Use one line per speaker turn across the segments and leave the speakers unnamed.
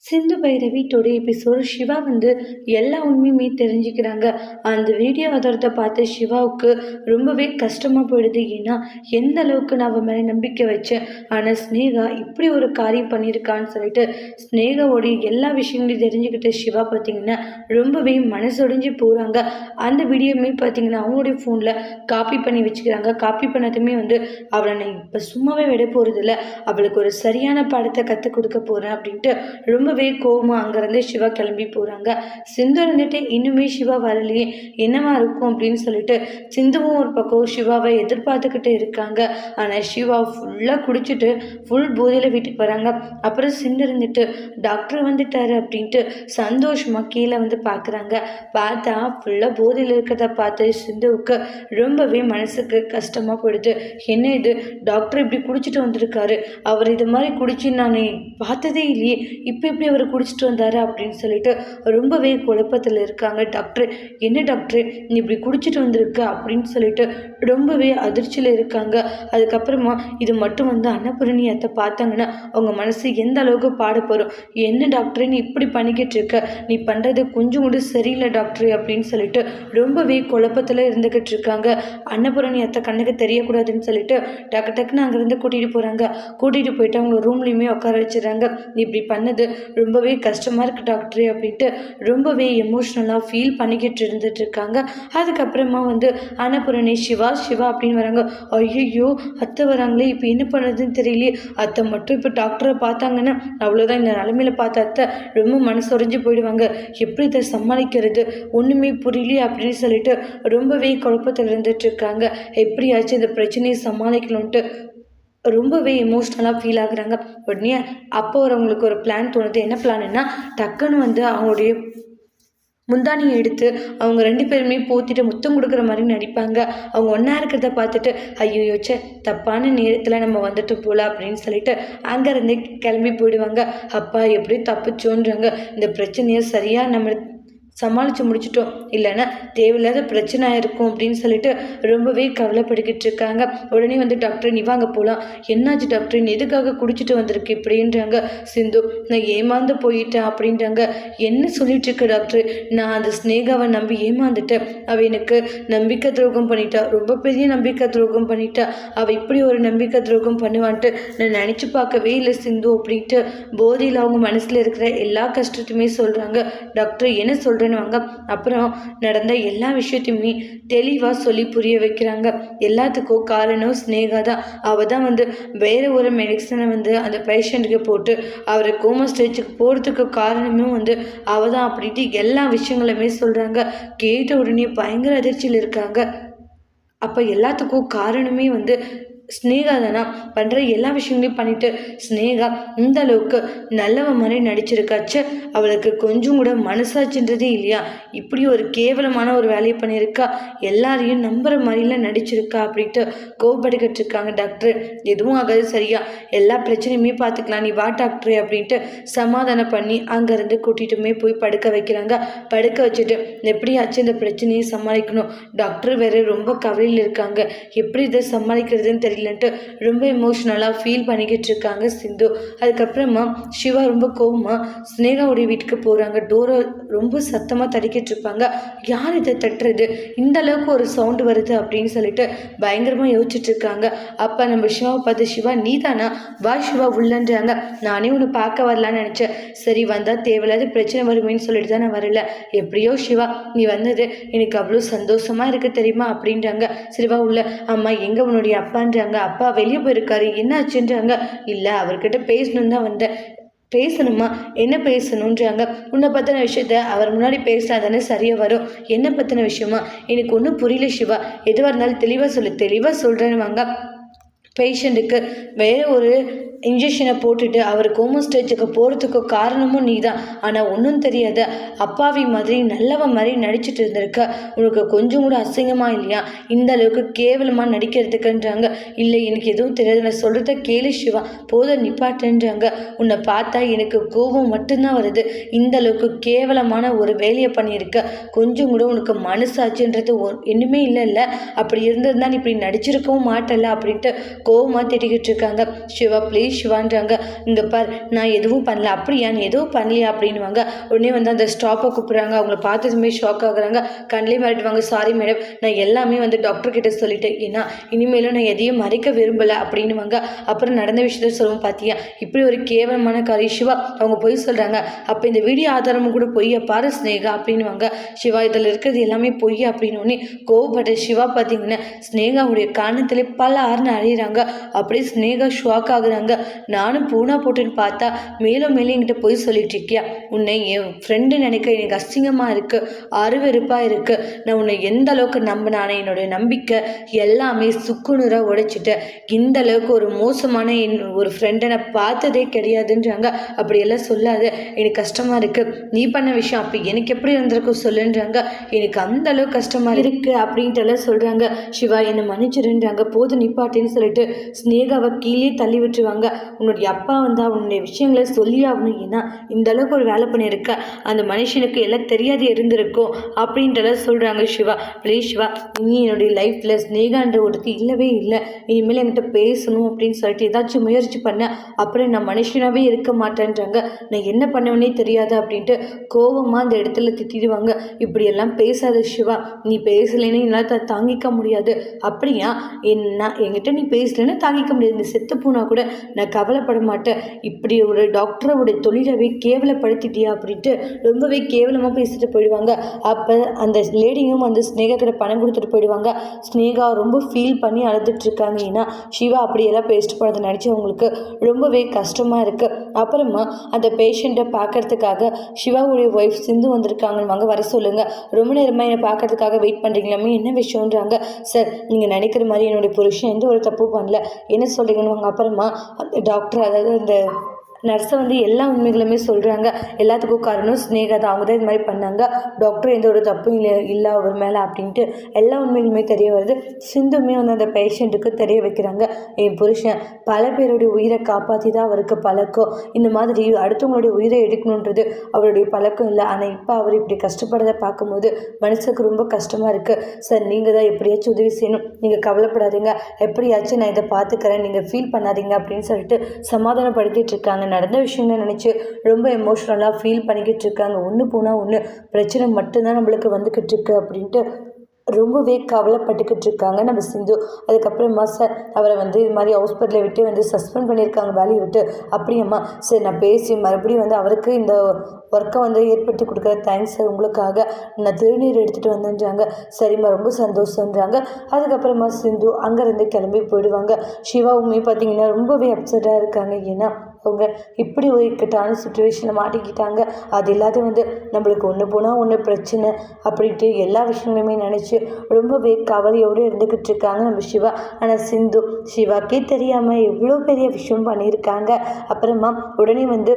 Sindhu Bhairavi today episode Siva எல்லா உண்மையுமே தெரிஞ்சுக்கிறாங்க. அந்த வீடியோ அதோட பார்த்து சிவாவுக்கு ரொம்பவே கஷ்டமாக போயிடுது. ஏன்னா எந்த அளவுக்கு நான் அவன் மேலே நம்பிக்கை வச்சேன், ஆனால் ஸ்னேகா இப்படி ஒரு காரியம் பண்ணியிருக்கான்னு சொல்லிட்டு ஸ்னேகாவோடைய எல்லா விஷயங்களையும் தெரிஞ்சுக்கிட்டு சிவா பார்த்தீங்கன்னா ரொம்பவே மனசொடைஞ்சு போகிறாங்க. அந்த வீடியோவுமே பார்த்தீங்கன்னா அவங்களுடைய ஃபோனில் காப்பி பண்ணி வச்சுக்கிறாங்க. காப்பி பண்ணதுமே அவளை நான் இப்போ சும்மாவே விட போகிறதில்ல, அவளுக்கு ஒரு சரியான பாடத்தை கற்றுக் கொடுக்க போகிறேன் அப்படின்ட்டு ரொம்பவே கோவமா அங்கேருந்து சிவா கிளம்பி போகிறாங்க. சிந்து இன்னுமே சிவா வரலையே, என்னவா இருக்கும் அப்படின்னு சொல்லிட்டு சிந்துவும் ஒரு பக்கம் சிவாவை எதிர்பார்த்துக்கிட்டு இருக்காங்க. ஆனால் சிவா ஃபுல்லாக குடிச்சிட்டு ஃபுல் போதையில் வீட்டுக்கு வராங்க. அப்புறம் சிந்து டாக்டர் வந்துட்டாரு அப்படின்ட்டு சந்தோஷமாக கீழே பார்க்குறாங்க. பார்த்தா ஃபுல்லாக போதையில் இருக்கிறத பார்த்து சிந்துவுக்கு ரொம்பவே மனசுக்கு கஷ்டமாக போயிடுது. என்ன இது, டாக்டர் இப்படி குடிச்சிட்டு வந்திருக்காரு, அவர் இது மாதிரி குடிச்சு நான் பார்த்ததே இல்லையே, இப்போ இப்படி அவர் குடிச்சிட்டு வந்தாரு அப்படின்னு சொல்லிட்டு ரொம்பவே குழப்பத்தில் இருக்காங்க. டாக்டர், என்ன டாக்டர் நீ இப்படி குடிச்சிட்டு வந்திருக்க அப்படின்னு சொல்லிட்டு ரொம்பவே அதிர்ச்சியில் இருக்காங்க. அதுக்கப்புறமா இது மட்டும் அன்னபூரணி அத்தை பார்த்தாங்கன்னா அவங்க மனசு எந்த அளவுக்கு பாடுபடும். என்ன டாக்டர் நீ இப்படி பண்ணிக்கிட்டு இருக்க, நீ பண்ணுறது கொஞ்சம் கூட சரியில்லை டாக்டர் அப்படின்னு சொல்லிட்டு ரொம்பவே குழப்பத்தில் இருந்துக்கிட்டு இருக்காங்க. அன்னபூரணி அத்தை கண்ணுக்கு தெரியக்கூடாதுன்னு சொல்லிட்டு டக்குன்னு அங்கேருந்து கூட்டிகிட்டு போகிறாங்க. கூட்டிகிட்டு போயிட்டு அவங்க ரூம்லேயுமே உட்கார வச்சுறாங்க. இப்படி பண்ணது ரொம்பவே கஷ்டமாக இருக்குது டாக்டர் அப்படின்ட்டு ரொம்பவே எமோஷ்னலாக ஃபீல் பண்ணிக்கிட்டு இருந்துட்டு இருக்காங்க. அதுக்கப்புறமா அன்னபூரணி சிவா அப்படின்னு வராங்க. ஐயோ அத்தை வராங்களே, இப்போ என்ன பண்ணுறதுன்னு தெரியலையே, அத்தை மட்டும் இப்போ டாக்டரை பார்த்தாங்கன்னா அவ்வளோதான், இந்த நிலமையில பார்த்த அத்தை ரொம்ப மனசுடைஞ்சு போயிடுவாங்க, எப்படி இதை சமாளிக்கிறது ஒன்றுமே புரியலையே அப்படின்னு சொல்லிட்டு ரொம்பவே குழப்பத்தில் இருந்துட்டு இருக்காங்க. எப்படியாச்சும் இந்த பிரச்சனையை சமாளிக்கணும்ன்ட்டு ரொம்பவே எமோஷ்னலாக ஃபீல் ஆகுறாங்க. உடனே அப்போ அவங்களுக்கு ஒரு பிளான் தோணுது. என்ன பிளான்னா, டக்குன்னு அவங்களுடைய முந்தானியை எடுத்து அவங்க 2 பேருமே போத்திட்டு முத்தம் கொடுக்குற மாதிரி நடிப்பாங்க. அவங்க ஒன்றா இருக்கிறத பார்த்துட்டு ஐயோ சே, தப்பான நேரத்தில் நம்ம வந்துட்டு போகல அப்படின்னு சொல்லிட்டு அங்கேருந்தே கிளம்பி போயிடுவாங்க. அப்பா எப்படியும் தப்பிச்சோன்றாங்க, இந்த பிரச்சனையை சரியாக நம்ம சமாளித்து முடிச்சிட்டோம், இல்லைன்னா தேவையில்லாத பிரச்சனை இருக்கும் அப்படின்னு சொல்லிட்டு ரொம்பவே கவலைப்பட்டுக்கிட்டு இருக்காங்க. உடனே டாக்டர் நீ வாங்க போகலாம். என்னாச்சு டாக்டர், நீ எதுக்காக குடிச்சிட்டு வந்திருக்கு இப்படின்றாங்க. சிந்து, நான் ஏமாந்து போயிட்டேன் அப்படின்றாங்க. என்ன சொல்லிட்டு இருக்க டாக்டர், நான் அந்த ஸ்னேகாவை நம்பி ஏமாந்துட்டேன், அவள் எனக்கு நம்பிக்கை துரோகம் பண்ணிட்டா, ரொம்ப பெரிய நம்பிக்கை துரோகம் பண்ணிட்டா, அவள் இப்படி ஒரு நம்பிக்கை துரோகம் பண்ணுவான்ட்டு நான் நினச்சி பார்க்கவே இல்லை சிந்து அப்படின்ட்டு போதையில் அவங்க மனசில் இருக்கிற எல்லா கஷ்டத்தையுமே சொல்கிறாங்க. டாக்டர் என்ன சொல்கிறேன்னு வாங்க. அப்புறம் நடந்த எல்லா விஷயத்தையுமே தெளிவாக சொல்லி புரிய வைக்கிறாங்க. எல்லாத்துக்கும் காரணம் ஸ்னேகா தான். அவள் தான் வேற ஒரு மெடிசனை அந்த பேஷண்ட்டுக்கு போட்டு அவரை கோமா ஸ்டேஜுக்கு போகிறதுக்கு காரணமும் அவள் தான் அப்படின்ட்டு எல்லா விஷயங்களுமே சொல்கிறாங்க. கேட்ட உடனே பயங்கர அதிர்ச்சியில் இருக்காங்க. அப்போ எல்லாத்துக்கும் காரணமே ஸ்னேகா தானா, பண்ணுற எல்லா விஷயங்களையும் பண்ணிட்டு ஸ்னேகா இந்த அளவுக்கு நல்லவ மாதிரி நடிச்சிருக்காச்சு, அவளுக்கு கொஞ்சம் கூட மனசாச்சுன்றதே இல்லையா, இப்படி ஒரு கேவலமான ஒரு வேலையை பண்ணியிருக்கா, எல்லாரையும் நம்புற மாதிரிலாம் நடிச்சிருக்கா அப்படின்ட்டு கோபப்பட்டுக்கிட்டு இருக்காங்க. டாக்டர் எதுவும் ஆகாது சரியா, எல்லா பிரச்சனையுமே பார்த்துக்கலாம், நீ வா டாக்டர் அப்படின்ட்டு சமாதானம் பண்ணி அங்கேருந்து கூட்டிகிட்டுமே போய் படுக்க வைக்கிறாங்க. படுக்க வச்சுட்டு எப்படியாச்சும் இந்த பிரச்சனையை சமாளிக்கணும், டாக்டர் வேற ரொம்ப கவலையில் இருக்காங்க, எப்படி இதை சமாளிக்கிறதுன்னு தெரியல ரொம்ப எமோஷனலாக ஃபீல் பண்ணிக்கிட்டு இருக்காங்க சிந்து. அதுக்கப்புறமா சிவா ரொம்ப கோவமா ஸ்னேகாவுடைய வீட்டுக்கு போகிறாங்க. டோரை ரொம்ப சத்தமாக தடிக்கிட்டு இருப்பாங்க. யார் இதை தட்டுறது, இந்த அளவுக்கு ஒரு சவுண்டு வருது அப்படின்னு சொல்லிட்டு பயங்கரமாக யோசிச்சுட்டு இருக்காங்க. அப்போ நம்ம சிவாவை பார்த்து சிவா நீ தானா, வா சிவா உள்ளன்றாங்க. நானே உன்னை பார்க்க வரலான்னு நினச்சேன், சரி வந்தால் தேவையில்லாத பிரச்சனை வருமேன்னு சொல்லிட்டு தான் நான் வரல, எப்படியோ சிவா நீ வந்தது எனக்கு அவ்வளோ சந்தோஷமாக இருக்குது தெரியுமா அப்படின்றாங்க. சிவா உள்ள, அம்மா எங்கே உன்னுடைய அப்பான்றாங்க. அப்பா வெளியே போயிருக்காரு, என்ன ஆச்சுன்றாங்க. இல்லை அவர்கிட்ட பேசணுன்னு தான் வந்தேன். பேசணுமா, என்ன பேசணுன்றாங்க. உன்னை பற்றின விஷயத்த அவர் முன்னாடி பேசினா தானே சரியாக வரும், என்ன பற்றின விஷயமா எனக்கு ஒன்றும் புரியல சிவா, எதுவாக இருந்தாலும் தெளிவாக சொல்லு, தெளிவாக சொல்கிறேன்னு வாங்க. பேஷண்ட்டுக்கு வேறு ஒரு இன்ஜெக்ஷனை போட்டுட்டு அவர் கோமா ஸ்டேஜுக்கு போகிறதுக்கு காரணமும் நீ தான், ஆனால் ஒன்றும் தெரியாத அப்பாவி மாதிரி நல்லவ மாதிரி நடிச்சிட்டு இருந்திருக்க, உனக்கு கொஞ்சம் கூட அசிங்கமாக இல்லையா இந்த அளவுக்கு கேவலமாக நடிக்கிறதுக்குன்றாங்க. இல்லை எனக்கு எதுவும் தெரியாது, நான் சொல்கிறத கேளு சிவா, போத நிப்பாட்டுன்றாங்க. உன்னை பார்த்தா எனக்கு கோபம் மட்டும்தான் வருது, இந்த அளவுக்கு கேவலமான ஒரு வேலையை பண்ணியிருக்க, கொஞ்சம் கூட உனக்கு மனசாச்சுன்றது ஒன்றுமே இல்லை, அப்படி இருந்திருந்தா நீ இப்படி நடிச்சிருக்கவும் மாட்டல அப்படின்ட்டு கோபமாக திட்டிக்கிட்டு இருக்காங்க. சிவா ப்ளீஸ் சிவான்றாங்க. இங்கே பார், நான் எதுவும் பண்ணல. அப்படியா, நீ எதுவும் பண்ணலையா அப்படின்வாங்க. உடனே வந்து அந்த ஸ்டாப்பை கூப்பிட்றாங்க. அவங்கள பார்த்ததுமே ஷாக் ஆகுறாங்க. கண்ணிலே மிரட்டுவாங்க. சாரி மேடம், நான் எல்லாமே வந்து டாக்டர் கிட்ட சொல்லிட்டேன். ஏன்னா இனிமேலும் நான் எதையும் மறைக்க விரும்பலை அப்படின்னுவாங்க. அப்புறம் நடந்த விஷயத்த சொல்லுவோம். பார்த்தியா, இப்படி ஒரு கேவலமான காரியம் சிவா, அவங்க பொய் சொல்கிறாங்க. அப்போ இந்த வீடியோ ஆதாரமும் கூட பொய்யா பாரு ஸ்னேகா அப்படின்வாங்க. சிவா, இதில் இருக்கிறது எல்லாமே பொய் அப்படின்னு கோவப்பட்ட சிவா பார்த்தீங்கன்னா ஸ்னேகாவுடைய காரணத்திலே பல ஆறுன்னு அழியிறாங்க. அப்படியே ஸ்னேகா ஷாக் ஆகுறாங்க. நானும் பூனா போட்டுன்னு பார்த்தா மேலும் மேலும் என்கிட்ட பொய் சொல்லிட்டு இருக்கியா? உன்னை என் ஃப்ரெண்டு நினைக்க எனக்கு அசிங்கமாக இருக்குது, அருவெருப்பாக இருக்குது. நான் உன்னை எந்த அளவுக்கு நம்பினானே, என்னுடைய நம்பிக்கை எல்லாமே சுக்குநூறாக உடைச்சிட்டேன். இந்த அளவுக்கு ஒரு மோசமான ஒரு ஃப்ரெண்டை நான் பார்த்ததே கிடையாதுன்றாங்க. அப்படியெல்லாம் சொல்லாது, எனக்கு கஷ்டமாக இருக்குது. நீ பண்ண விஷயம் அப்போ எனக்கு எப்படி இருந்திருக்கும் சொல்லுன்றாங்க. எனக்கு அந்த அளவுக்கு கஷ்டமாக இருக்குது அப்படின்ட்டு எல்லாம் சொல்கிறாங்க. சிவா, என்னை மன்னிச்சிருன்றாங்க. போது நிப்பாட்டின்னு சொல்லிட்டு ஸ்னேகாவை கீழே தள்ளி விட்டுருவாங்க. உன்னுடைய அப்பா வந்து அவனுடைய விஷயங்களை சொல்லி ஆகணும். ஏன்னா இந்த அளவுக்கு ஒரு வேலை பண்ணியிருக்க அந்த மனுஷனுக்கு எல்லாம் தெரியாது இருந்திருக்கும் அப்படின்றலாம் சொல்கிறாங்க. சிவா, ப்ளீஸ் சிவா, இனி என்னுடைய லைஃப்பில் ஸ்னேகான்ற ஒருத்தி இல்லவே இல்லை. இனிமேல் என்கிட்ட பேசணும் அப்படின்னு சொல்லிட்டு ஏதாச்சும் முயற்சி பண்ணேன், அப்புறம் நான் மனுஷனாகவே இருக்க மாட்டேன்றாங்க. நான் என்ன பண்ணுவேனே தெரியாது அப்படின்ட்டு கோபமாக அந்த இடத்துல திட்டிடுவாங்க. இப்படியெல்லாம் பேசாத சிவா, நீ பேசலைன்னு என்னால் தாங்கிக்க முடியாது. அப்படியா, என்கிட்ட நீ பேசலைன்னு தாங்கிக்க முடியாது. நீ செத்து போனா கூட நான் கவலைப்பட மாட்டேன். இப்படி ஒரு டாக்டரோட தொழிலவே கேவலப்படுத்திட்டியா அப்படின்ட்டு ரொம்பவே கேவலமாக பேசிட்டு போயிடுவாங்க. அப்போ அந்த லேடியும் வந்து ஸ்னேகா கிட்ட பணம் கொடுத்துட்டு போயிடுவாங்க. ஸ்னேகா ரொம்ப ஃபீல் பண்ணி அழுதுட்டு இருக்காங்க. ஏன்னா சிவா அப்படியெல்லாம் பேசிட்டு போனதை நினச்சி அவங்களுக்கு ரொம்பவே கஷ்டமாக இருக்குது. அப்புறமா அந்த பேஷண்ட்டை பார்க்கறதுக்காக சிவாவுடைய ஒய்ஃப் சிந்து வந்திருக்காங்கன்னு வர சொல்லுங்கள். ரொம்ப நேரமாக என்னை பார்க்கறதுக்காக வெயிட் பண்ணுறீங்களாமே, என்ன விஷயம்ன்றாங்க. சார், நீங்கள் நினைக்கிற மாதிரி என்னுடைய புருஷன் எந்த ஒரு தப்பு பண்ணல, என்ன சொல்கிறீங்கன்னு அப்புறமா அந்த டாக்டர், அதாவது அந்த நர்ஸை வந்து எல்லா உண்மைகளுமே சொல்கிறாங்க. எல்லாத்துக்கும் காரணம் ஸ்னேகா தான், அவங்க தான் இது மாதிரி பண்ணாங்க, டாக்டர் எந்த ஒரு தப்பும் இல்லை அவர் மேலே அப்படின்ட்டு எல்லா உண்மைகளுமே தெரிய வருது. சிந்துமே வந்து அந்த பேஷண்ட்டுக்கு தெரிய வைக்கிறாங்க. என் புருஷன் பல பேருடைய உயிரை காப்பாற்றி தான் அவருக்கு பழக்கம், இந்த மாதிரி அடுத்தவங்களுடைய உயிரை எடுக்கணுன்றது அவருடைய பழக்கம் இல்லை. ஆனால் இப்போ அவர் இப்படி கஷ்டப்படுறதை பார்க்கும்போது மனசுக்கு ரொம்ப கஷ்டமாக இருக்குது. சார், நீங்கள் தான் எப்படியாச்சும் உதவி செய்யணும், நீங்கள் கவலைப்படாதீங்க, எப்படியாச்சும் நான் இதை பார்த்துக்கிறேன், நீங்கள் ஃபீல் பண்ணாதீங்க அப்படின்னு சொல்லிட்டு சமாதானப்படுத்திட்டு இருக்காங்க. நடந்த விஷயங்களை நினச்சி ரொம்ப எமோஷ்னலாக ஃபீல் பண்ணிக்கிட்டு இருக்காங்க. ஒன்று போனால் ஒன்று பிரச்சனை மட்டும்தான் நம்மளுக்கு வந்துக்கிட்டு இருக்கு அப்படின்ட்டு ரொம்பவே கவலைப்பட்டுக்கிட்டு இருக்காங்க நம்ம சிந்து. அதுக்கப்புறமா சார், அவரை வந்து இது மாதிரி ஹாஸ்பிட்டலை விட்டு வந்து சஸ்பெண்ட் பண்ணியிருக்காங்க வேலையை விட்டு. அப்படியம்மா, சரி நான் பேசி மறுபடியும் வந்து அவருக்கு இந்த ஒர்க்கை வந்து ஏற்படுத்தி கொடுக்குற தேங்க்ஸ் சார், உங்களுக்காக நான் திருநீர் எடுத்துகிட்டு வந்தேன்றாங்க. சரிம்மா, ரொம்ப சந்தோஷன்றாங்க. அதுக்கப்புறமா சிந்து அங்கேருந்து கிளம்பி போயிடுவாங்க. சிவாவுமே பார்த்தீங்கன்னா ரொம்பவே அப்செட்டாக இருக்காங்க. ஏன்னா அவங்க இப்படி ஒரு இக்கட்டான சுச்சுவேஷனில் மாட்டிக்கிட்டாங்க. அது இல்லாத வந்து நம்மளுக்கு ஒன்று போனால் ஒன்று பிரச்சனை அப்படின்ட்டு எல்லா விஷயங்களுமே நினச்சி ரொம்பவே கவலையோடு இருந்துக்கிட்டு இருக்காங்க நம்ம சிவா. ஆனால் சிந்து சிவாக்கே தெரியாமல் எவ்வளோ பெரிய விஷயம் பண்ணியிருக்காங்க. அப்புறமா உடனே வந்து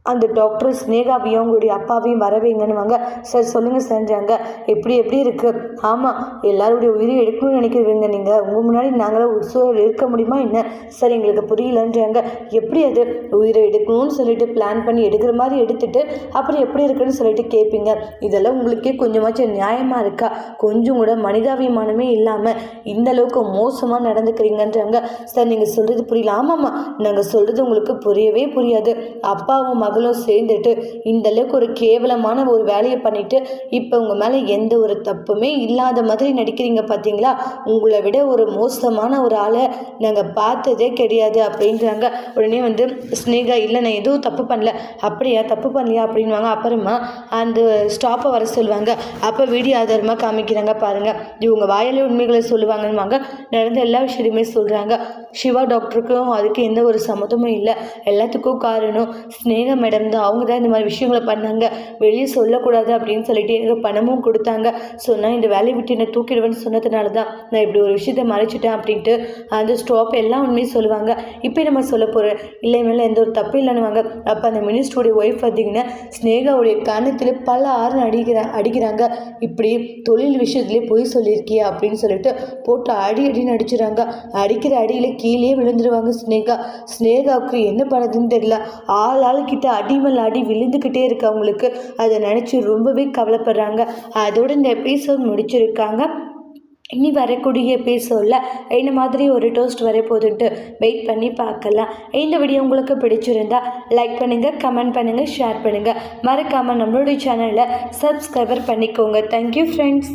அந்த டாக்டர் ஸ்னேகாவையும் அவங்களுடைய அப்பாவையும் வரவைங்கன்னுவாங்க. சார் சொல்லுங்கள் சார்ன்றாங்க. எப்படி இருக்குது? ஆமாம், எல்லாருடைய உயிரை எடுக்கணும்னு நினைக்கிறீங்க நீங்கள், உங்கள் முன்னாடி நாங்களாம் உசுரோடு இருக்க முடியுமா என்ன? சார், எங்களுக்கு புரியலன்றாங்க. எப்படி அது உயிரை எடுக்கணும்னு சொல்லிட்டு பிளான் பண்ணி எடுக்கிற மாதிரி எடுத்துகிட்டு அப்புறம் எப்படி இருக்குன்னு சொல்லிட்டு கேட்பீங்க? இதெல்லாம் உங்களுக்கே கொஞ்சமாச்சும் நியாயமாக இருக்கா? கொஞ்சம் கூட மனிதாபிமானமே இல்லாமல் இந்த அளவுக்கு மோசமாக நடந்துக்கிறீங்கன்றாங்க. சார், நீங்கள் சொல்கிறது புரியல. ஆமாம்மா, நாங்கள் சொல்கிறது உங்களுக்கு புரியவே புரியாது. அப்பாவும் மகளும் சேர்ந்துட்டு இந்த அளவுக்கு ஒரு கேவலமான ஒரு வேலையை பண்ணிட்டு இப்போ உங்கள் மேலே எந்த ஒரு தப்புமே இல்லாத மாதிரி நடிக்கிறீங்க பார்த்தீங்களா? உங்களை விட ஒரு மோசமான ஒரு ஆளை நாங்கள் பார்த்ததே கிடையாது அப்படின்றாங்க. உடனே வந்து ஸ்னேகா, இல்லை நான் எதுவும் தப்பு பண்ணல. அப்படியா, தப்பு பண்ணலையா அப்படின்வாங்க. அப்புறமா அந்த ஸ்டாப்பை வர சொல்லுவாங்க. அப்போ வீடியோ ஆதாரமாக காமிக்கிறாங்க பாருங்கள். இவங்க வாயாலே உண்மைகளை சொல்லுவாங்கன்னுவாங்க. நடந்த எல்லா விஷயத்தையுமே சொல்கிறாங்க. சிவா டாக்டருக்கும் அதுக்கு எந்த ஒரு சம்மதமும் இல்லை. எல்லாத்துக்கும் காரணம் ஸ்னேகா மேடம் தான். அவங்க தான் இந்த மாதிரி விஷயங்களை பண்ணாங்க, வெளியே சொல்லக்கூடாது அப்படின்னு சொல்லிட்டு எனக்கு பணமும் கொடுத்தாங்க. சொன்னால் இந்த வேலையை விட்டு என்னை தூக்கிடுவேன்னு சொன்னதுனால தான் நான் இப்படி ஒரு விஷயத்தை மறைச்சிட்டேன் அப்படின்ட்டு அந்த ஸ்டாப் எல்லாம் உண்மையை சொல்லுவாங்க. இப்போ நம்ம சொல்ல போகிறேன், இல்லை மேலே எந்த ஒரு தப்பு இல்லைன்னுவாங்க. அப்போ அந்த மினிஸ்டருடைய ஒய்ஃப் பார்த்தீங்கன்னா ஸ்னேகாவுடைய கணத்தில் பல ஆறுன்னு அடிக்கிறாங்க. இப்படி தொழில் விஷயத்துலேயே போய் சொல்லியிருக்கியா அப்படின்னு சொல்லிட்டு போட்டு அடின்னு அடிச்சுறாங்க. அடிக்கிற அடியில் கீழே விழுந்துருவாங்க ஸ்னேகா. ஸ்னேகாவுக்கு என்ன பண்ணுறதுன்னு தெரியல. ஆளுக்கிட்ட அடிமல் அடி விழுந்துக்கிட்டே இருக்கு அவங்களுக்கு. அதை நினச்சி ரொம்பவே கவலைப்படுறாங்க. அதோட இந்த எபிசோட் முடிச்சிருக்காங்க. இனி வரக்கூடிய எபிசோடில் இந்த மாதிரி ஒரு டோஸ்ட் வரப்போகுதுன்ட்டு வெயிட் பண்ணி பார்க்கலாம். இந்த வீடியோ உங்களுக்கு பிடிச்சிருந்தா லைக் பண்ணுங்கள், கமெண்ட் பண்ணுங்கள், ஷேர் பண்ணுங்கள். மறக்காமல் நம்மளுடைய சேனலை சப்ஸ்கிரைபர் பண்ணிக்கோங்க. Thank you friends.